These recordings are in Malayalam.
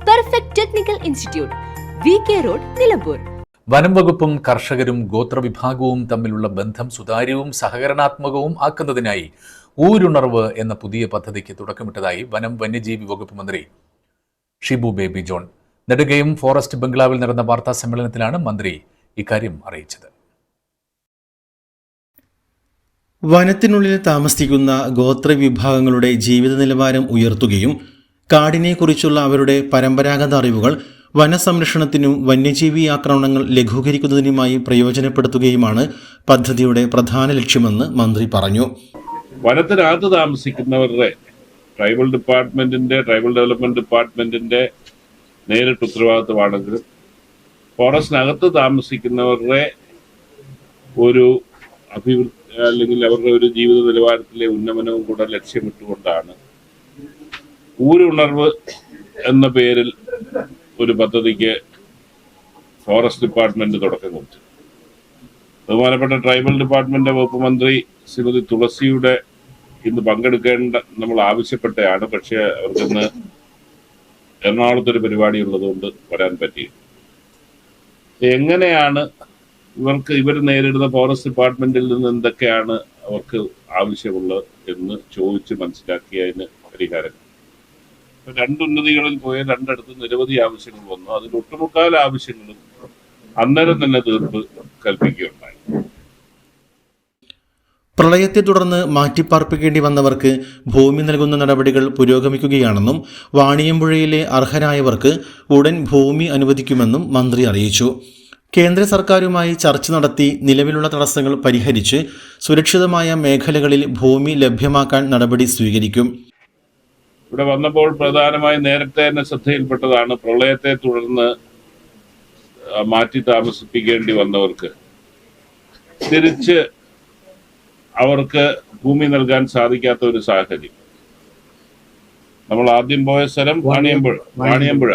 Perfect technical institute, VK road, Nilambur. വനം വകുപ്പും കർഷകരും ഗോത്രവിഭാഗവും തമ്മിലുള്ള ബന്ധം സുതാര്യവും സഹകരണാത്മകവും ആക്കുന്നതിനായി ഊരുണർവ് എന്ന പുതിയ പദ്ധതിക്ക് തുടക്കമിട്ടതായി വനം വന്യജീവി വകുപ്പ് മന്ത്രി ഷിബു ബേബി ജോൺ. നെടുങ്കയം ഫോറസ്റ്റ് ബംഗ്ലാവിൽ നടന്ന വാർത്താ സമ്മേളനത്തിലാണ് മന്ത്രി ഇക്കാര്യം അറിയിച്ചത്. വനത്തിനുള്ളിൽ താമസിക്കുന്ന ഗോത്രവിഭാഗങ്ങളുടെ ജീവിത നിലവാരം ഉയർത്തുകയും കാടിനെക്കുറിച്ചുള്ള അവരുടെ പരമ്പരാഗത അറിവുകൾ വനസംരക്ഷണത്തിനും വന്യജീവി ആക്രമണങ്ങൾ ലഘൂകരിക്കുന്നതിനുമായി പ്രയോജനപ്പെടുത്തുകയുമാണ് പദ്ധതിയുടെ പ്രധാന ലക്ഷ്യമെന്ന് മന്ത്രി പറഞ്ഞു. വനത്തിനകത്ത് താമസിക്കുന്നവരുടെ ട്രൈബൽ ഡെവലപ്മെന്റ് ഡിപ്പാർട്ട്മെന്റിന്റെ നേരിട്ട് ഉത്തരവാദിത്വമാണെങ്കിലും ഫോറസ്റ്റിനകത്ത് താമസിക്കുന്നവരുടെ ഒരു അഭിവൃദ്ധി അല്ലെങ്കിൽ അവരുടെ ഒരു ജീവിത നിലവാരത്തിലെ ഉന്നമനവും കൂടെ ലക്ഷ്യമിട്ടുകൊണ്ടാണ് ഊരുണർവ് എന്ന പേരിൽ ഒരു പദ്ധതിക്ക് ഫോറസ്റ്റ് ഡിപ്പാർട്ട്മെന്റ് തുടക്കം കുറിച്ചു. ബഹുമാനപ്പെട്ട ട്രൈബൽ ഡിപ്പാർട്ട്മെന്റ് വകുപ്പ് മന്ത്രി ശ്രീമതി തുളസിയുടെ ഇന്ന് പങ്കെടുക്കേണ്ട നമ്മൾ ആവശ്യപ്പെട്ടതാണ്. പക്ഷേ അവർക്കിന്ന് എറണാകുളത്തൊരു പരിപാടി ഉള്ളതുകൊണ്ട് വരാൻ പറ്റി. എങ്ങനെയാണ് ഇവർ നേരിടുന്ന ഫോറസ്റ്റ് ഡിപ്പാർട്ട്മെന്റിൽ നിന്ന് എന്തൊക്കെയാണ് അവർക്ക് ആവശ്യമുള്ളത് എന്ന് ചോദിച്ച് മനസ്സിലാക്കിയതിന് പരിഹാരം. രണ്ടുന്നതികളിൽ പോയ രണ്ടിടത്ത് നിരവധി ആവശ്യങ്ങൾ വന്നു. അതിൽ ഒട്ടുമുക്കാൽ ആവശ്യങ്ങളും അന്നേരം തന്നെ തീർപ്പ് കൽപ്പിക്കുകയുണ്ടായി. പ്രളയത്തെ തുടർന്ന് മാറ്റിപ്പാർപ്പിക്കേണ്ടി വന്നവർക്ക് ഭൂമി നൽകുന്ന നടപടികൾ പുരോഗമിക്കുകയാണെന്നും വാണിയമ്പുഴയിലെ അർഹരായവർക്ക് ഉടൻ ഭൂമി അനുവദിക്കുമെന്നും മന്ത്രി അറിയിച്ചു. കേന്ദ്ര സർക്കാരുമായി ചർച്ച നടത്തി നിലവിലുള്ള തടസ്സങ്ങൾ പരിഹരിച്ച് സുരക്ഷിതമായ മേഖലകളിൽ ഭൂമി ലഭ്യമാക്കാൻ നടപടി സ്വീകരിക്കും. ഇവിടെ വന്നപ്പോൾ പ്രധാനമായി നേരത്തെ തന്നെ ശ്രദ്ധയിൽപ്പെട്ടതാണ് പ്രളയത്തെ തുടർന്ന് മാറ്റി താമസിപ്പിക്കേണ്ടി വന്നവർക്ക് തിരിച്ച് അവർക്ക് ഭൂമി നൽകാൻ സാധിക്കാത്ത ഒരു സാഹചര്യം. നമ്മൾ ആദ്യം പോയ സ്ഥലം വാണിയമ്പുഴ.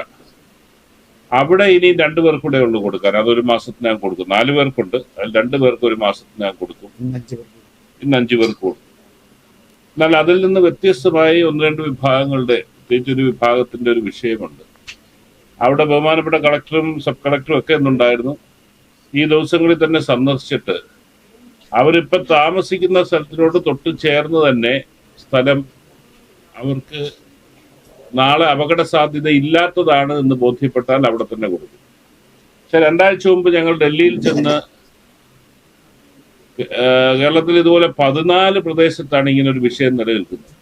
അവിടെ ഇനി 2 പേർക്കൂടെ ഉള്ളു കൊടുക്കാൻ. അതൊരു മാസത്തിനകം കൊടുക്കും. 4 പേർക്കുണ്ട്, അതിൽ 2 പേർക്ക് ഒരു മാസത്തിനകം കൊടുക്കും. ഇന്ന് 5 പേർക്ക് കൊടുക്കും. എന്നാൽ അതിൽ നിന്ന് വ്യത്യസ്തമായി 1-2 വിഭാഗങ്ങളുടെ, പ്രത്യേകിച്ച് ഒരു വിഭാഗത്തിന്റെ ഒരു വിഷയമുണ്ട്. അവിടെ ബഹുമാനപ്പെട്ട കളക്ടറും സബ് കളക്ടറും ഒക്കെ ഇന്നുണ്ടായിരുന്നു. ഈ ദിവസങ്ങളിൽ തന്നെ സന്ദർശിച്ചിട്ട് അവരിപ്പം താമസിക്കുന്ന സ്ഥലത്തിനോട് തൊട്ട് ചേർന്ന് തന്നെ സ്ഥലം അവർക്ക് നാളെ അപകട സാധ്യത ഇല്ലാത്തതാണ് എന്ന് ബോധ്യപ്പെട്ടാൽ അവിടെ തന്നെ കൊടുക്കും. പക്ഷെ 2 ആഴ്ച മുമ്പ് ഞങ്ങൾ ഡൽഹിയിൽ ചെന്ന് കേരളത്തിൽ ഇതുപോലെ 14 പ്രദേശത്താണ് ഇങ്ങനെ ഒരു വിഷയം നിലനിൽക്കുന്നത്.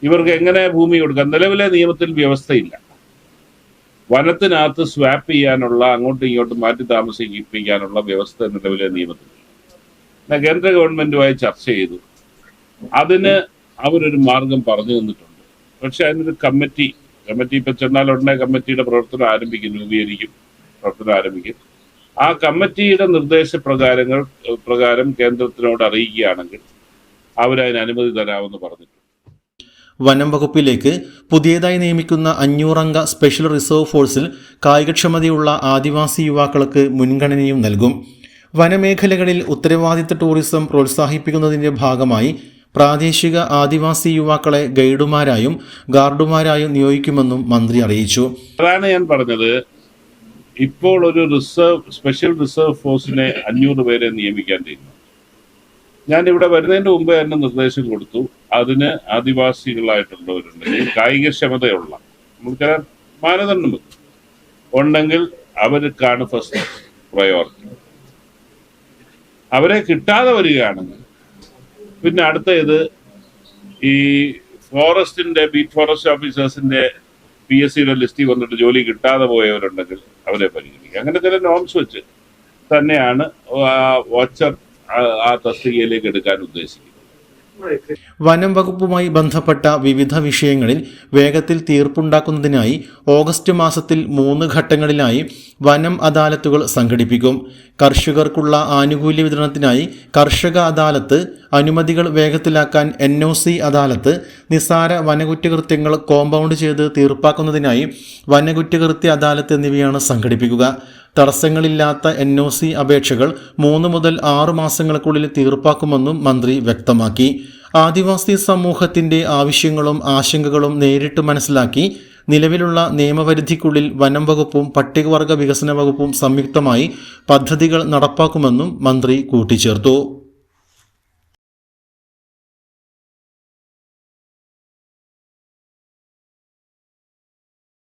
ഇവർക്ക് എങ്ങനെ ഭൂമി കൊടുക്കാം? നിലവിലെ നിയമത്തിൽ വ്യവസ്ഥയില്ല. വനത്തിനകത്ത് സ്വാപ്പ് ചെയ്യാനുള്ള, അങ്ങോട്ടും ഇങ്ങോട്ടും മാറ്റി താമസിപ്പിക്കാനുള്ള വ്യവസ്ഥ നിലവിലെ നിയമത്തിൽ. കേന്ദ്ര ഗവൺമെന്റുമായി ചർച്ച ചെയ്തു. അതിന് അവരൊരു മാർഗം പറഞ്ഞു തന്നിട്ടുണ്ട്. പക്ഷെ അതിനൊരു കമ്മിറ്റി ഇപ്പൊ ചെന്നാൽ ഉടനെ കമ്മിറ്റിയുടെ പ്രവർത്തനം ആരംഭിക്കും. ആ കമ്മിറ്റിയുടെ നിർദ്ദേശപ്രകാരം കേന്ദ്രത്തിനോട് അറിയിക്കുകയാണെങ്കിൽ അവരതിന് അനുമതി തരാമെന്ന് പറഞ്ഞിട്ടുണ്ട്. വനം വകുപ്പിലേക്ക് പുതിയതായി നിയമിക്കുന്ന 500 അംഗ സ്പെഷ്യൽ റിസർവ് ഫോഴ്സിൽ കായികക്ഷമതയുള്ള ആദിവാസി യുവാക്കൾക്ക് മുൻഗണനയും നൽകും. വനമേഖലകളിൽ ഉത്തരവാദിത്ത ടൂറിസം പ്രോത്സാഹിപ്പിക്കുന്നതിന്റെ ഭാഗമായി പ്രാദേശിക ആദിവാസി യുവാക്കളെ ഗൈഡുമാരായും ഗാർഡുമാരായും നിയോഗിക്കുമെന്നും മന്ത്രി അറിയിച്ചു. അതാണ് ഞാൻ പറഞ്ഞത്. ഇപ്പോൾ ഒരു സ്പെഷ്യൽ റിസർവ് ഫോഴ്സിനെ 500 പേരെ നിയമിക്കാൻ തീരുമാനിച്ചു. ഞാൻ ഇവിടെ വരുന്നതിന് മുമ്പേ തന്നെ നിർദ്ദേശം കൊടുത്തു. അതിന് ആദിവാസികളായിട്ടുള്ളവരുണ്ടെങ്കിൽ കായികക്ഷമതയുള്ള നമുക്ക് മാനദണ്ഡം ഉണ്ടെങ്കിൽ അവർക്കാണ് ഫസ്റ്റ് പ്രയോറിറ്റി. അവരെ കിട്ടാതെ വരികയാണെങ്കിൽ പിന്നെ അടുത്തത് ഈ ബീറ്റ് ഫോറസ്റ്റ് ഓഫീസേഴ്സിന്റെ PSCയുടെ ലിസ്റ്റിൽ വന്നിട്ട് ജോലി കിട്ടാതെ പോയവരുണ്ടെങ്കിൽ അവരെ പരിഗണിക്കുക. അങ്ങനെ ചില നോംസ് വെച്ച് തന്നെയാണ് വാച്ചർ ആ തസ്തികയിലേക്ക് എടുക്കാൻ ഉദ്ദേശിക്കുന്നത്. വനം വകുപ്പുമായി ബന്ധപ്പെട്ട വിവിധ വിഷയങ്ങളിൽ വേഗത്തിൽ തീർപ്പുണ്ടാക്കുന്നതിനായി ഓഗസ്റ്റ് മാസത്തിൽ 3 ഘട്ടങ്ങളിലായി വനം അദാലത്തുകൾ സംഘടിപ്പിക്കും. കർഷകർക്കുള്ള ആനുകൂല്യ വിതരണത്തിനായി കർഷക അദാലത്ത്, അനുമതികൾ വേഗത്തിലാക്കാൻ NOC അദാലത്ത്, നിസ്സാര വനകുറ്റകൃത്യങ്ങൾ കോമ്പൗണ്ട് ചെയ്ത് തീർപ്പാക്കുന്നതിനായി വനകുറ്റകൃത്യ അദാലത്ത് എന്നിവയാണ് സംഘടിപ്പിക്കുക. തടസ്സങ്ങളില്ലാത്ത NOC അപേക്ഷകൾ 3 മുതൽ 6 മാസങ്ങൾക്കുള്ളിൽ തീർപ്പാക്കുമെന്നും മന്ത്രി വ്യക്തമാക്കി. ആദിവാസി സമൂഹത്തിന്റെ ആവശ്യങ്ങളും ആശങ്കകളും നേരിട്ട് മനസ്സിലാക്കി നിലവിലുള്ള നിയമപരിധിക്കുള്ളിൽ വനം വകുപ്പും പട്ടികവർഗ വികസന വകുപ്പും സംയുക്തമായി പദ്ധതികൾ നടപ്പാക്കുമെന്നും മന്ത്രി കൂട്ടിച്ചേർത്തു.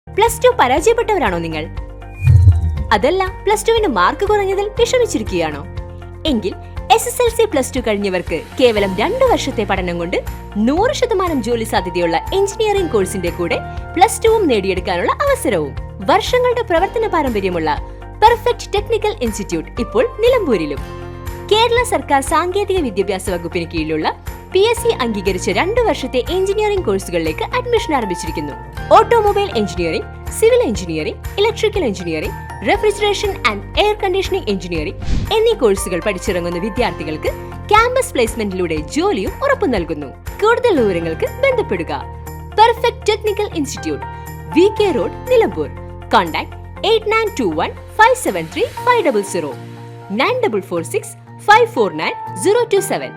+2 പരാജയപ്പെട്ടവരാണോ നിങ്ങൾ? അതല്ല +2 മാർക്ക് കുറഞ്ഞതിൽ വിഷമിച്ചിരിക്കുകയാണോ? എങ്കിൽ SSLC +2 കഴിഞ്ഞവർക്ക് കേവലം 2 വർഷത്തെ പഠനം കൊണ്ട് 100% ജോലി സാധ്യതയുള്ള എഞ്ചിനീയറിംഗ് കോഴ്സിന്റെ കൂടെ +2 നേടിയെടുക്കാനുള്ള അവസരവും. വർഷങ്ങളുടെ പ്രവർത്തന പാരമ്പര്യമുള്ള പെർഫെക്റ്റ് ടെക്നിക്കൽ ഇൻസ്റ്റിറ്റ്യൂട്ട് ഇപ്പോൾ നിലമ്പൂരിലും. കേരള സർക്കാർ സാങ്കേതിക വിദ്യാഭ്യാസ വകുപ്പിന് കീഴിലുള്ള PSC അംഗീകരിച്ച 2 വർഷത്തെ എഞ്ചിനീയറിംഗ് കോഴ്സുകളിലേക്ക് അഡ്മിഷൻ ആരംഭിച്ചിരിക്കുന്നു. Automobile engineering, civil engineering, electrical engineering, refrigeration and air conditioning engineering എന്നീ കോഴ്സുകൾ പഠിച്ചിറങ്ങുന്ന വിദ്യാർത്ഥികൾക്ക് ക്യാമ്പസ് പ്ലേസ്മെന്റിലൂടെ ജോലിയും ഉറപ്പു നൽകുന്നു. കൂടുതൽ വിവരങ്ങൾക്ക് ബന്ധപ്പെടുക. Perfect technical institute, VK road, Nilambur. Contact 8921 573 500 9446 549 027.